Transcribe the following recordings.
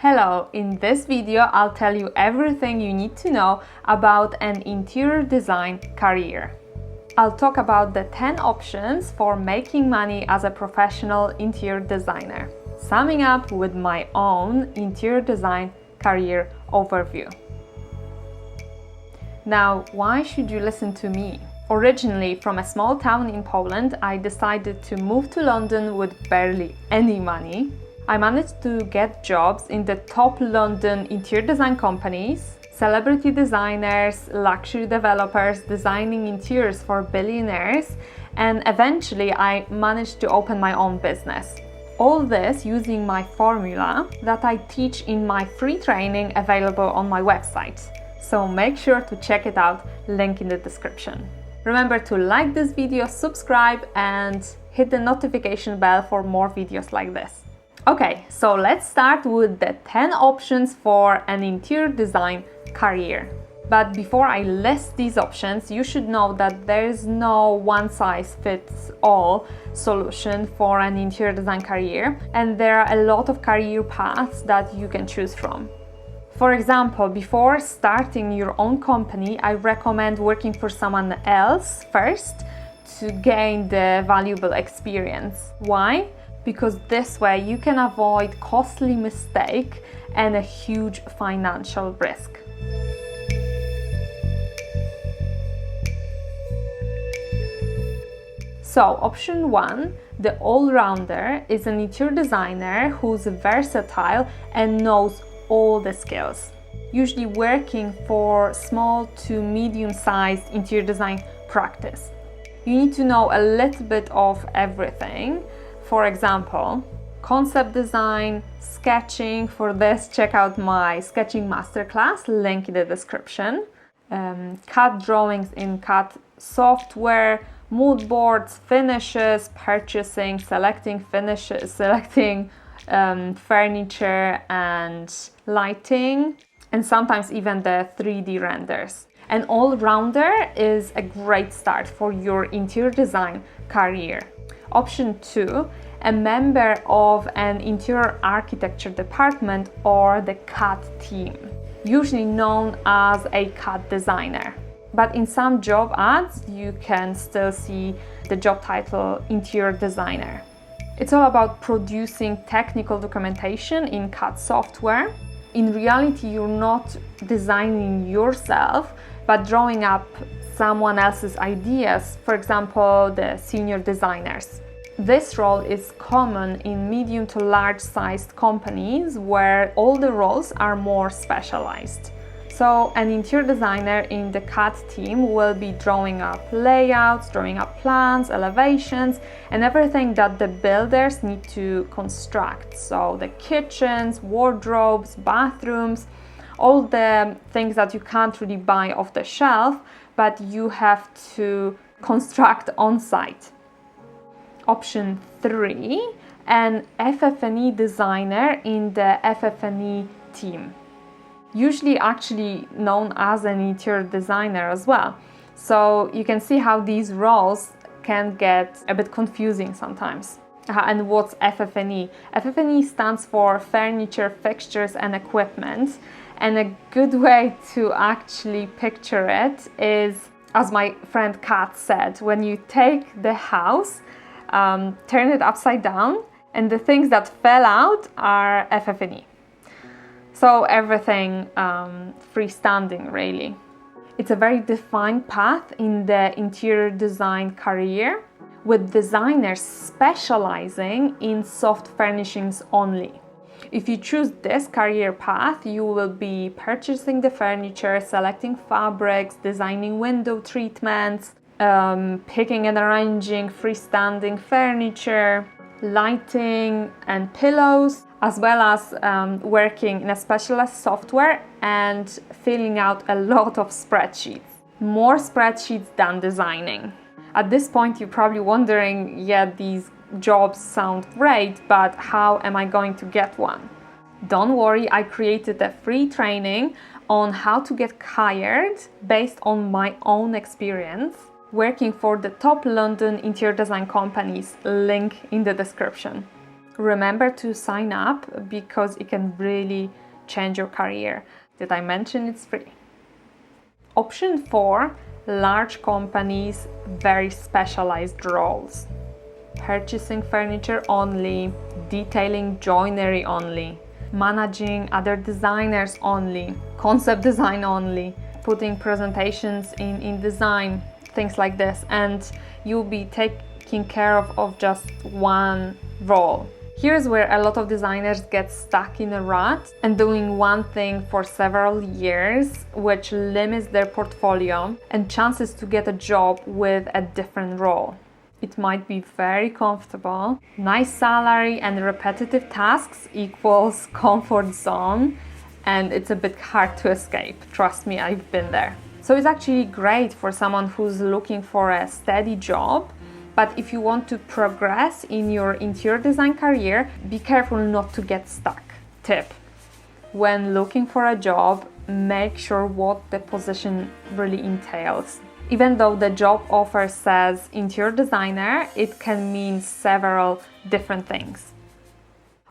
Hello, in this video I'll tell you everything you need to know about an interior design career. I'll talk about the 10 options for making money as a professional interior designer, summing up with my own interior design career overview. Now, why should you listen to me? Originally from a small town in Poland, I decided to move to London with barely any money. I managed to get jobs in the top London interior design companies, celebrity designers, luxury developers designing interiors for billionaires, and eventually I managed to open my own business. All this using my formula that I teach in my free training available on my website. So make sure to check it out, link in the description. Remember to like this video, subscribe, and hit the notification bell for more videos like this. Okay, so let's start with the 10 options for an interior design career. But before I list these options, you should know that there is no one-size-fits-all solution for an interior design career, and there are a lot of career paths that you can choose from. For example, before starting your own company, I recommend working for someone else first to gain the valuable experience. Why? Because this way you can avoid costly mistake and a huge financial risk. So, option 1, the all-rounder, is an interior designer who's versatile and knows all the skills, usually working for small to medium-sized interior design practice. You need to know a little bit of everything. For example, concept design, sketching. For this, check out my sketching masterclass, link in the description. CAD drawings in CAD software, mood boards, finishes, purchasing, selecting finishes, selecting furniture and lighting, and sometimes even the 3D renders. An all-rounder is a great start for your interior design career. Option 2, a member of an interior architecture department or the CAD team, usually known as a CAD designer. But in some job ads, you can still see the job title interior designer. It's all about producing technical documentation in CAD software. In reality, you're not designing yourself, but drawing up someone else's ideas, for example, the senior designers. This role is common in medium to large sized companies where all the roles are more specialized. So an interior designer in the CAD team will be drawing up layouts, drawing up plans, elevations, and everything that the builders need to construct. So the kitchens, wardrobes, bathrooms, all the things that you can't really buy off the shelf, but you have to construct on site. Option 3, an FF&E designer in the FF&E team, usually actually known as an interior designer as well. So you can see how these roles can get a bit confusing sometimes. And what's FF&E? FF&E stands for furniture, fixtures and equipment. And a good way to actually picture it is, as my friend Kat said, when you take the house, turn it upside down, and the things that fell out are FF&E. So everything freestanding, really. It's a very defined path in the interior design career, with designers specializing in soft furnishings only. If you choose this career path, you will be purchasing the furniture, selecting fabrics, designing window treatments, picking and arranging freestanding furniture, lighting and pillows, as well as working in a specialized software and filling out a lot of spreadsheets. More spreadsheets than designing. At this point, you're probably wondering, yeah, these jobs sound great, but how am I going to get one? Don't worry, I created a free training on how to get hired based on my own experience working for the top London interior design companies, link in the description. remember to sign up because it can really change your career. Did I mention it's free? Option 4, large companies, very specialized roles. Purchasing furniture only, detailing joinery only, managing other designers only, concept design only, putting presentations in InDesign, things like this, and you'll be taking care of just one role. Here's where a lot of designers get stuck in a rut and doing one thing for several years, which limits their portfolio and chances to get a job with a different role. It might be very comfortable, nice salary and repetitive tasks equals comfort zone, and it's a bit hard to escape. Trust me, I've been there. So it's actually great for someone who's looking for a steady job. But if you want to progress in your interior design career, be careful not to get stuck. Tip: when looking for a job, make sure what the position really entails. Even though the job offer says interior designer, it can mean several different things.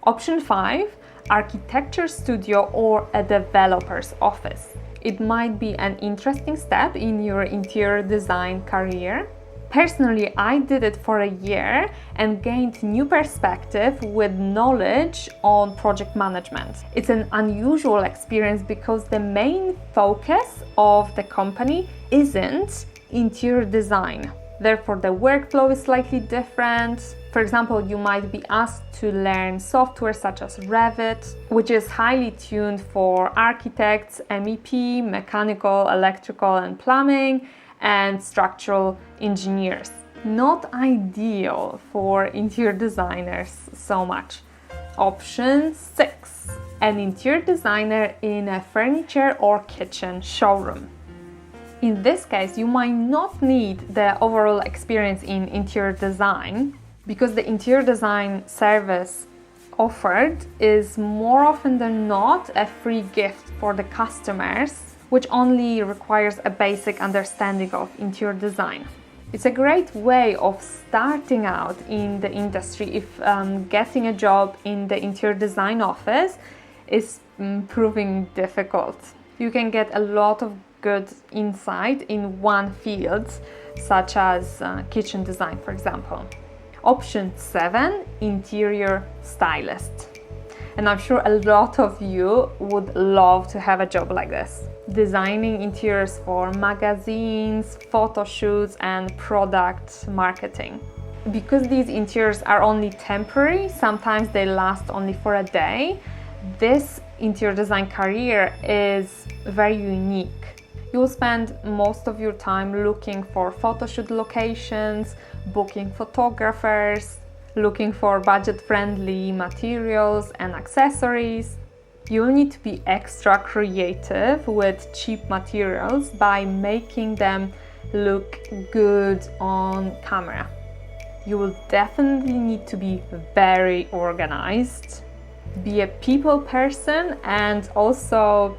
Option 5, architecture studio or a developer's office. It might be an interesting step in your interior design career. Personally, I did it for a year and gained new perspective with knowledge on project management. It's an unusual experience because the main focus of the company isn't interior design. Therefore, the workflow is slightly different. For example, you might be asked to learn software such as Revit, which is highly tuned for architects, MEP, mechanical, electrical and plumbing, and structural engineers. Not ideal for interior designers so much. Option 6, an interior designer in a furniture or kitchen showroom. In this case, you might not need the overall experience in interior design because the interior design service offered is more often than not a free gift for the customers, which only requires a basic understanding of interior design. It's a great way of starting out in the industry if getting a job in the interior design office is proving difficult. You can get a lot of good insight in one field, such as kitchen design, for example. Option 7, interior stylist. And I'm sure a lot of you would love to have a job like this. Designing interiors for magazines, photo shoots, and product marketing. Because these interiors are only temporary, sometimes they last only for a day, this interior design career is very unique. You will spend most of your time looking for photo shoot locations, booking photographers, looking for budget-friendly materials and accessories. You'll need to be extra creative with cheap materials by making them look good on camera. You will definitely need to be very organized, be a people person, and also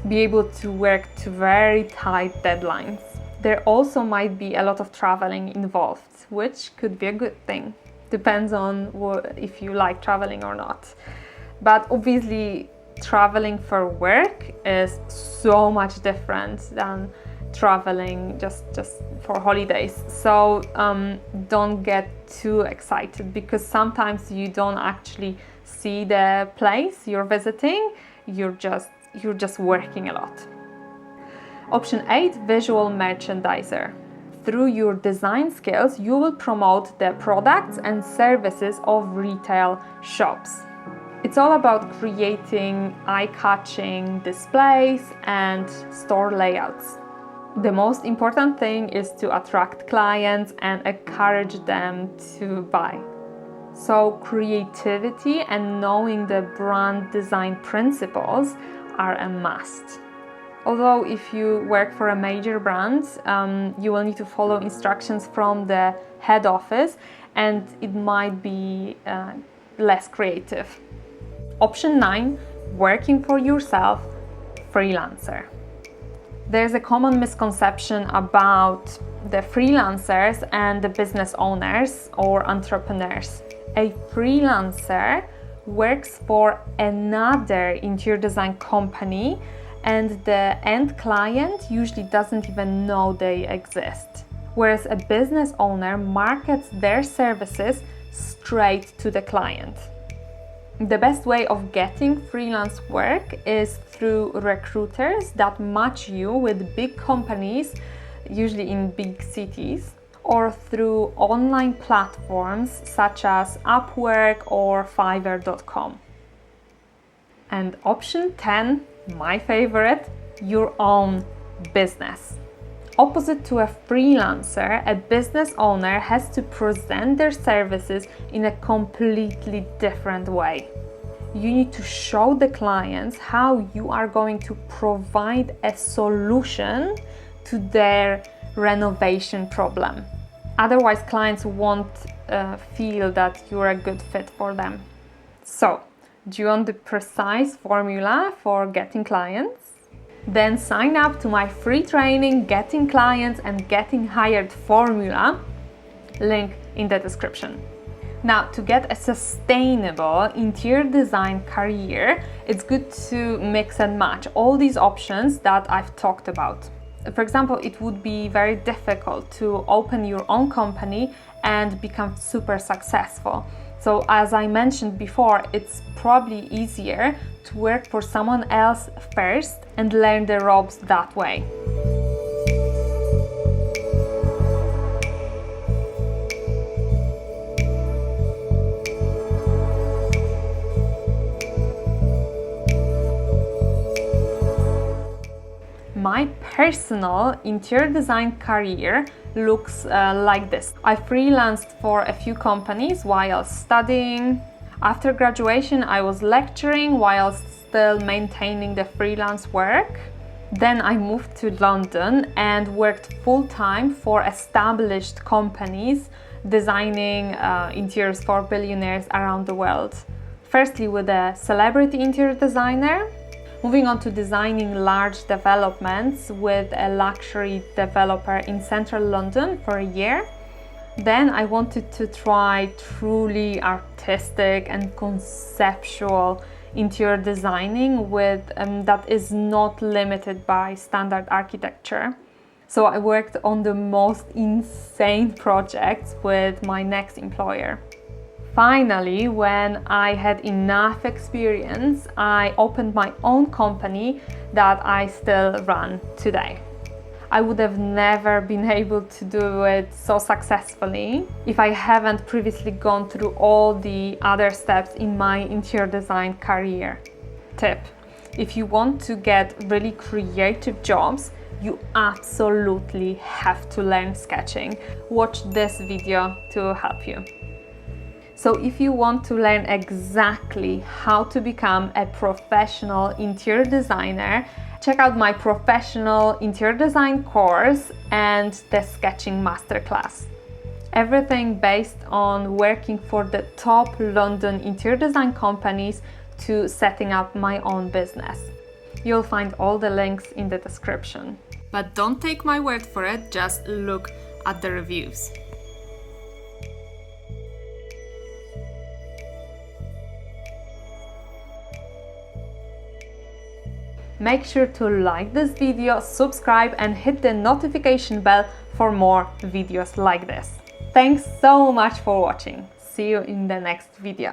be able to work to very tight deadlines. There also might be a lot of traveling involved, which could be a good thing. Depends on if you like traveling or not. But obviously, traveling for work is so much different than traveling just for holidays. So don't get too excited because sometimes you don't actually see the place you're visiting. You're just working a lot. Option 8, visual merchandiser. Through your design skills, you will promote the products and services of retail shops. It's all about creating eye-catching displays and store layouts. The most important thing is to attract clients and encourage them to buy. So creativity and knowing the brand design principles are a must. Although if you work for a major brand, you will need to follow instructions from the head office and it might be less creative. Option 9, working for yourself, freelancer. There's a common misconception about the freelancers and the business owners or entrepreneurs. A freelancer works for another interior design company and the end client usually doesn't even know they exist. Whereas a business owner markets their services straight to the client. The best way of getting freelance work is through recruiters that match you with big companies, usually in big cities, or through online platforms such as Upwork or Fiverr.com. And option 10, my favorite, your own business. Opposite to a freelancer, a business owner has to present their services in a completely different way. You need to show the clients how you are going to provide a solution to their renovation problem. Otherwise, clients won't feel that you're a good fit for them. So, do you want the precise formula for getting clients? Then sign up to my free training, Getting Clients and Getting Hired Formula, link in the description. Now, to get a sustainable interior design career, it's good to mix and match all these options that I've talked about. For example, it would be very difficult to open your own company and become super successful. So as I mentioned before, it's probably easier to work for someone else first and learn the ropes that way. My personal interior design career looks like this. I freelanced for a few companies while studying. After graduation, I was lecturing while still maintaining the freelance work. Then I moved to London and worked full-time for established companies designing interiors for billionaires around the world. Firstly with a celebrity interior designer, moving on to designing large developments with a luxury developer in central London for a year. Then I wanted to try truly artistic and conceptual interior designing with that is not limited by standard architecture. So I worked on the most insane projects with my next employer. Finally, when I had enough experience, I opened my own company that I still run today. I would have never been able to do it so successfully if I haven't previously gone through all the other steps in my interior design career. Tip: if you want to get really creative jobs, you absolutely have to learn sketching. Watch this video to help you. So if you want to learn exactly how to become a professional interior designer, check out my professional interior design course and the sketching masterclass. Everything based on working for the top London interior design companies to setting up my own business. You'll find all the links in the description. But don't take my word for it, just look at the reviews. Make sure to like this video, subscribe and hit the notification bell for more videos like this. Thanks so much for watching. See you in the next video.